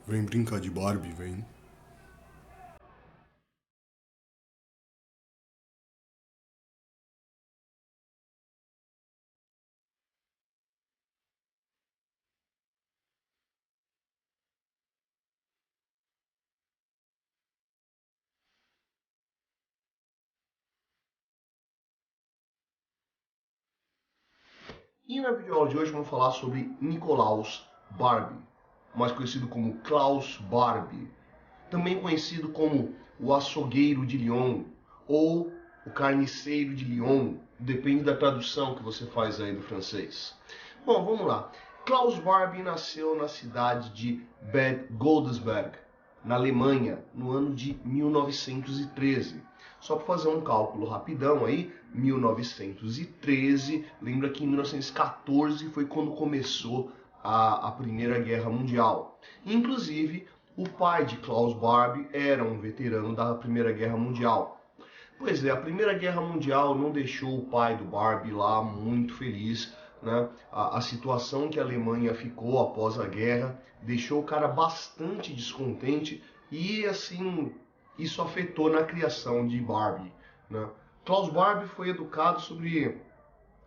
Vem brincar de Barbie, vem. E na videoaula de hoje vamos falar sobre Nicolaus Barbie, mais conhecido como Klaus Barbie, também conhecido como o açougueiro de Lyon ou o carniceiro de Lyon, depende da tradução que você faz aí do francês. Bom, vamos lá. Klaus Barbie nasceu na cidade de Bad Godesberg, na Alemanha, no ano de 1913. Só para fazer um cálculo rapidão aí, 1913, lembra que em 1914 foi quando começou a Primeira Guerra Mundial. Inclusive, o pai de Klaus Barbie era um veterano da Primeira Guerra Mundial. Pois é, a Primeira Guerra Mundial não deixou o pai do Barbie lá muito feliz, né? A situação que a Alemanha ficou após a guerra deixou o cara bastante descontente e, assim, isso afetou na criação de Barbie, né? Klaus Barbie foi educado sobre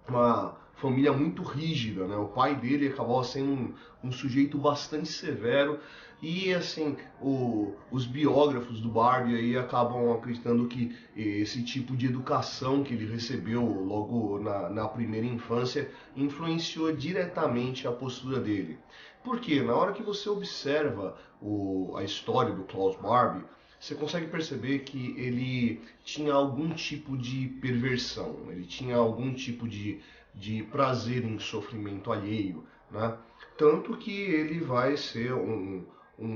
uma família muito rígida, né? O pai dele acabou sendo um sujeito bastante severo e assim os biógrafos do Barbie aí acabam acreditando que esse tipo de educação que ele recebeu logo na primeira infância influenciou diretamente a postura dele. Porque na hora que você observa a história do Klaus Barbie, você consegue perceber que ele tinha algum tipo de perversão, ele tinha algum tipo de prazer em sofrimento alheio, né? Tanto que ele vai ser um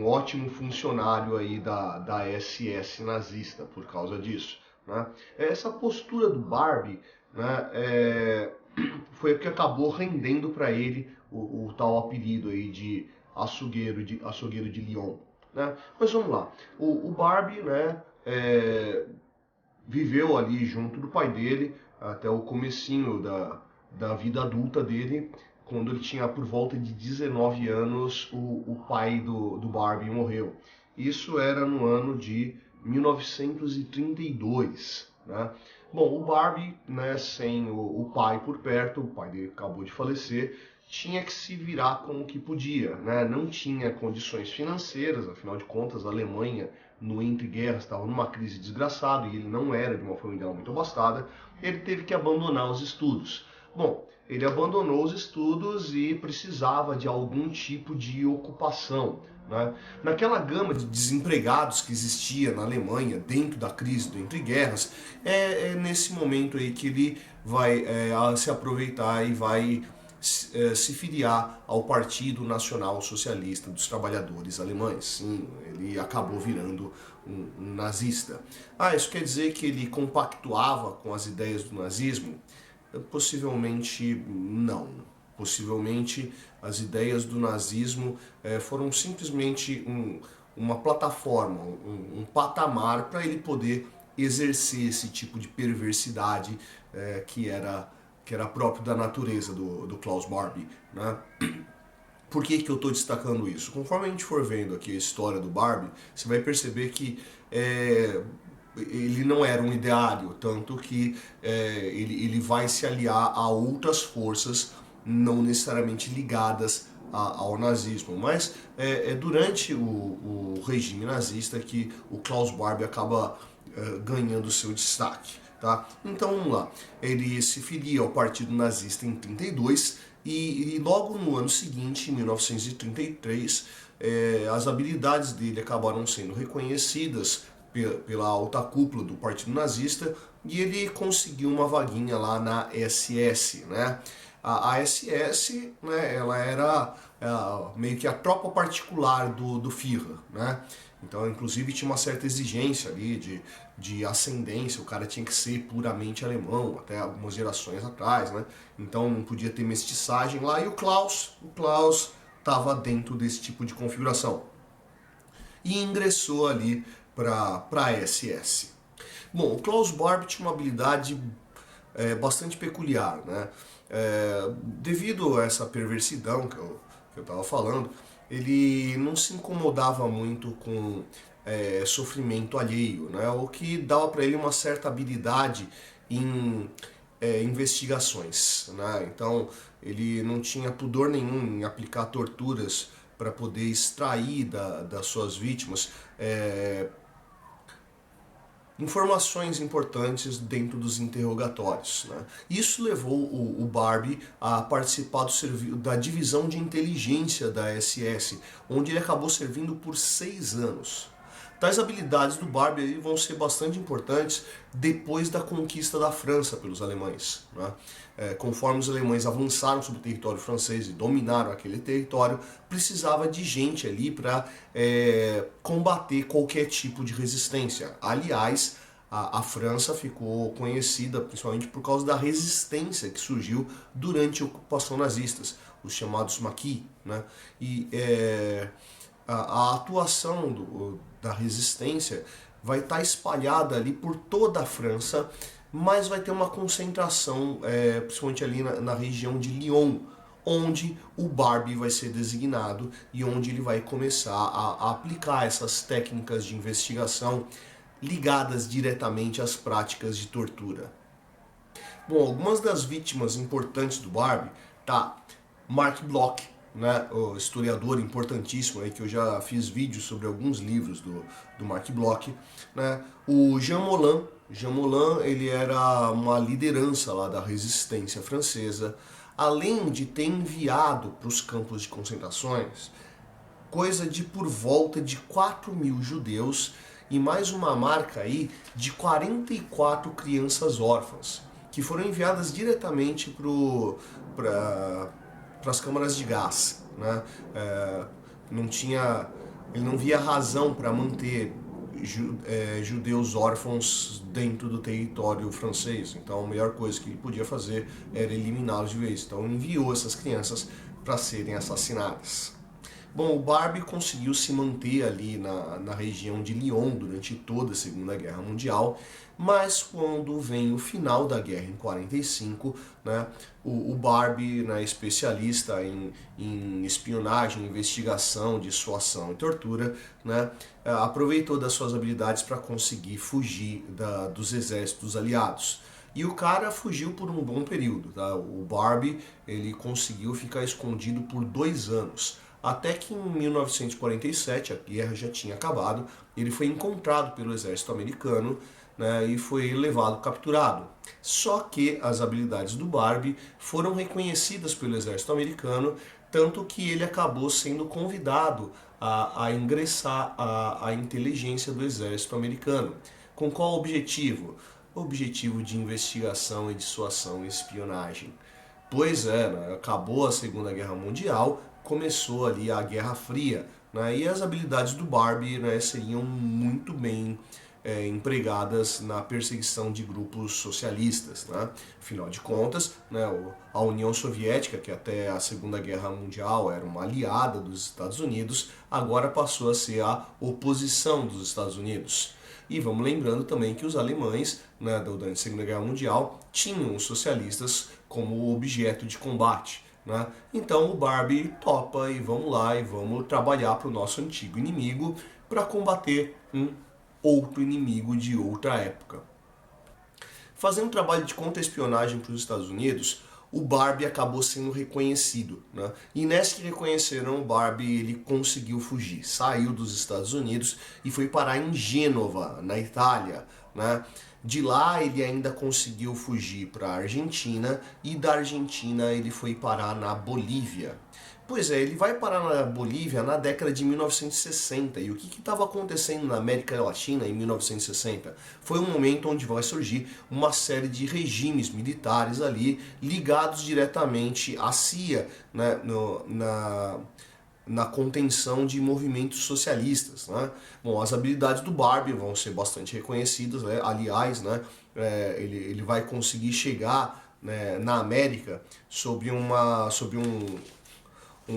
ótimo funcionário aí da SS nazista por causa disso, né? Essa postura do Barbie, né, foi o que acabou rendendo para ele o tal apelido aí de açougueiro de Lyon. Né? Mas vamos lá, o Barbie, né, viveu ali junto do pai dele até o comecinho da vida adulta dele. Quando ele tinha por volta de 19 anos, o pai do Barbie morreu. Isso era no ano de 1932, né? Bom, o Barbie, né, sem o pai por perto, o pai dele acabou de falecer, tinha que se virar com o que podia, né? Não tinha condições financeiras, afinal de contas, a Alemanha, no entre guerras, estava numa crise desgraçada e ele não era de uma família muito abastada. Ele teve que abandonar os estudos. Bom, ele abandonou os estudos e precisava de algum tipo de ocupação, né? Naquela gama de desempregados que existia na Alemanha dentro da crise do entre guerras, é nesse momento aí que ele vai se aproveitar e vai se filiar ao Partido Nacional Socialista dos Trabalhadores Alemães. Sim, ele acabou virando um nazista. Isso quer dizer que ele compactuava com as ideias do nazismo? Possivelmente não. Possivelmente as ideias do nazismo foram simplesmente uma plataforma, um patamar para ele poder exercer esse tipo de perversidade que era próprio da natureza do Klaus Barbie, né? Por que eu estou destacando isso? Conforme a gente for vendo aqui a história do Barbie, você vai perceber que ele não era um ideário, tanto que ele vai se aliar a outras forças não necessariamente ligadas ao nazismo, mas durante o regime nazista que o Klaus Barbie acaba ganhando seu destaque. Tá? Então vamos lá, ele se filia ao Partido Nazista em 32 e logo no ano seguinte, em 1933, as habilidades dele acabaram sendo reconhecidas pela alta cúpula do Partido Nazista e ele conseguiu uma vaguinha lá na SS, né? A SS, né, ela era meio que a tropa particular do Führer, né? Então, inclusive, tinha uma certa exigência ali de ascendência, o cara tinha que ser puramente alemão, até algumas gerações atrás, né? Então não podia ter mestiçagem lá, e o Klaus estava dentro desse tipo de configuração. E ingressou ali para a SS. Bom, o Klaus Barbie tinha uma habilidade bastante peculiar, né? Devido a essa perversidão que eu estava falando, ele não se incomodava muito com sofrimento alheio, né? O que dava para ele uma certa habilidade em investigações, né? Então ele não tinha pudor nenhum em aplicar torturas para poder extrair das suas vítimas informações importantes dentro dos interrogatórios, né? Isso levou o Barbie a participar da divisão de inteligência da SS, onde ele acabou servindo por 6 anos. Tais habilidades do Barbie vão ser bastante importantes depois da conquista da França pelos alemães, né? Conforme os alemães avançaram sobre o território francês e dominaram aquele território, precisava de gente ali para combater qualquer tipo de resistência. Aliás, a França ficou conhecida principalmente por causa da resistência que surgiu durante a ocupação nazista, os chamados maquis, né? E a atuação da resistência vai estar espalhada ali por toda a França, mas vai ter uma concentração, principalmente ali na região de Lyon, onde o Barbie vai ser designado e onde ele vai começar a aplicar essas técnicas de investigação ligadas diretamente às práticas de tortura. Bom, algumas das vítimas importantes do Barbie, tá? Mark Bloch, né, o historiador importantíssimo aí, que eu já fiz vídeos sobre alguns livros do Mark Bloch, né? O Jean Moulin. Jean Moulin, ele era uma liderança lá da resistência francesa, além de ter enviado para os campos de concentrações coisa de por volta de 4.000 judeus e mais uma marca aí de 44 crianças órfãs, que foram enviadas diretamente para as câmaras de gás, né? Ele não via razão para manter judeus órfãos dentro do território francês, então a melhor coisa que ele podia fazer era eliminá-los de vez. Então enviou essas crianças para serem assassinadas. Bom, o Barbie conseguiu se manter ali na região de Lyon durante toda a Segunda Guerra Mundial, mas quando vem o final da guerra em 45, né, o Barbie, né, especialista em espionagem, investigação, dissuasão e tortura, né, aproveitou das suas habilidades para conseguir fugir dos exércitos aliados. E o cara fugiu por um bom período, tá? O Barbie, ele conseguiu ficar escondido por 2 anos. Até que em 1947, a guerra já tinha acabado, ele foi encontrado pelo exército americano, né, e foi levado capturado. Só que as habilidades do Barbie foram reconhecidas pelo exército americano, tanto que ele acabou sendo convidado a ingressar à inteligência do exército americano. Com qual objetivo? O objetivo de investigação e dissuasão e espionagem. Pois é, né, acabou a Segunda Guerra Mundial, começou ali a Guerra Fria, né, e as habilidades do Barbie, né, seriam muito bem empregadas na perseguição de grupos socialistas, né? Afinal de contas, né, a União Soviética, que até a Segunda Guerra Mundial era uma aliada dos Estados Unidos, agora passou a ser a oposição dos Estados Unidos. E vamos lembrando também que os alemães, né, durante a Segunda Guerra Mundial, tinham os socialistas como objeto de combate, né? Então o Barbie topa e vamos lá e vamos trabalhar para o nosso antigo inimigo para combater um outro inimigo de outra época. Fazendo um trabalho de contra-espionagem para os Estados Unidos, o Barbie acabou sendo reconhecido, né? E nessa que reconheceram o Barbie, ele conseguiu fugir, saiu dos Estados Unidos e foi parar em Gênova, na Itália, né? De lá ele ainda conseguiu fugir para a Argentina e da Argentina ele foi parar na Bolívia. Pois é, ele vai parar na Bolívia na década de 1960. E o que estava acontecendo na América Latina em 1960? Foi um momento onde vai surgir uma série de regimes militares ali ligados diretamente à CIA, né, na contenção de movimentos socialistas, né? Bom, as habilidades do Barbie vão ser bastante reconhecidas, né? Aliás, né, ele vai conseguir chegar, né, na América sobre um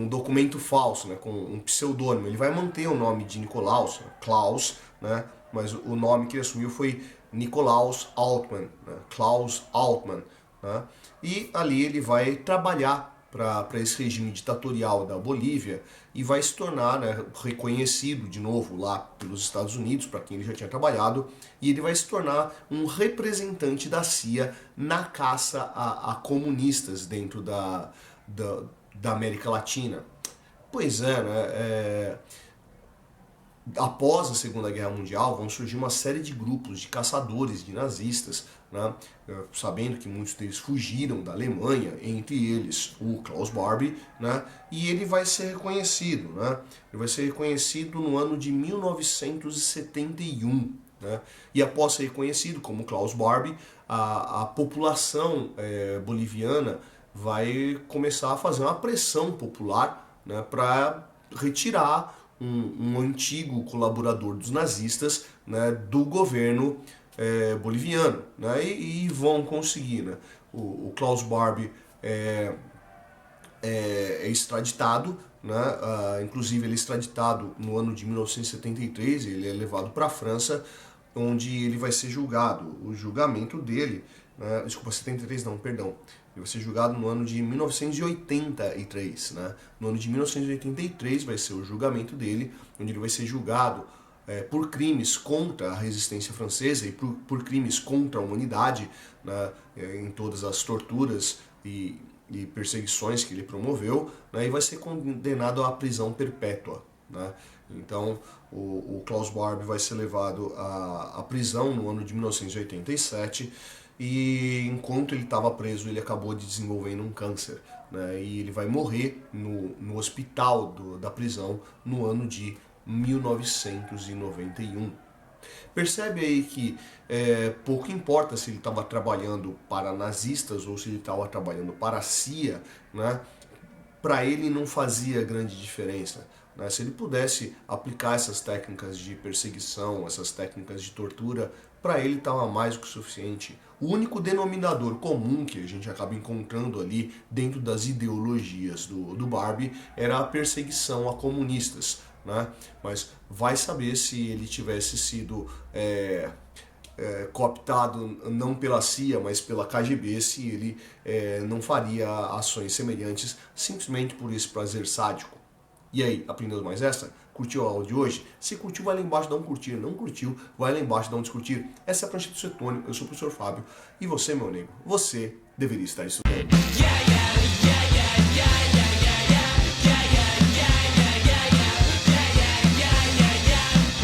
documento falso, né, com um pseudônimo. Ele vai manter o nome de Nikolaus, Klaus, né, mas o nome que ele assumiu foi Nikolaus Altmann, né, Klaus Altmann, né, e ali ele vai trabalhar para esse regime ditatorial da Bolívia e vai se tornar, né, reconhecido de novo lá pelos Estados Unidos, para quem ele já tinha trabalhado, e ele vai se tornar um representante da CIA na caça a comunistas dentro da América Latina. Pois é, né? Após a Segunda Guerra Mundial, vão surgir uma série de grupos de caçadores, de nazistas, né? Sabendo que muitos deles fugiram da Alemanha, entre eles o Klaus Barbie, né? E ele vai ser reconhecido, né? Ele vai ser reconhecido no ano de 1971. Né? E após ser reconhecido como Klaus Barbie, a população boliviana vai começar a fazer uma pressão popular, né, para retirar um antigo colaborador dos nazistas, né, do governo boliviano, né, e vão conseguir. Né? O Klaus Barbie é extraditado, né? Inclusive ele é extraditado no ano de 1973, ele é levado para a França, onde ele vai ser julgado. O julgamento dele, né? Desculpa, 73 não, perdão. Ele vai ser julgado no ano de 1983. Né? No ano de 1983 vai ser o julgamento dele, onde ele vai ser julgado por crimes contra a resistência francesa e por crimes contra a humanidade, né? Em todas as torturas e perseguições que ele promoveu, né? E vai ser condenado à prisão perpétua. Né? Então o Klaus Barbie vai ser levado à prisão no ano de 1987 e enquanto ele estava preso ele acabou desenvolvendo um câncer, né? E ele vai morrer no hospital da prisão no ano de 1991. Percebe aí que pouco importa se ele estava trabalhando para nazistas ou se ele estava trabalhando para a CIA, né? Para ele não fazia grande diferença. Né? Se ele pudesse aplicar essas técnicas de perseguição, essas técnicas de tortura, para ele estava mais do que suficiente. O único denominador comum que a gente acaba encontrando ali dentro das ideologias do Barbie era a perseguição a comunistas. Né? Mas vai saber se ele tivesse sido cooptado não pela CIA, mas pela KGB, se ele não faria ações semelhantes simplesmente por esse prazer sádico. E aí, aprendeu mais essa? Curtiu a aula de hoje? Se curtiu, vai lá embaixo, dá um curtir. Não curtiu, vai lá embaixo, dá um descurtir. Essa é a Prancha do Cetônio, eu sou o professor Fábio. E você, meu amigo, você deveria estar estudando.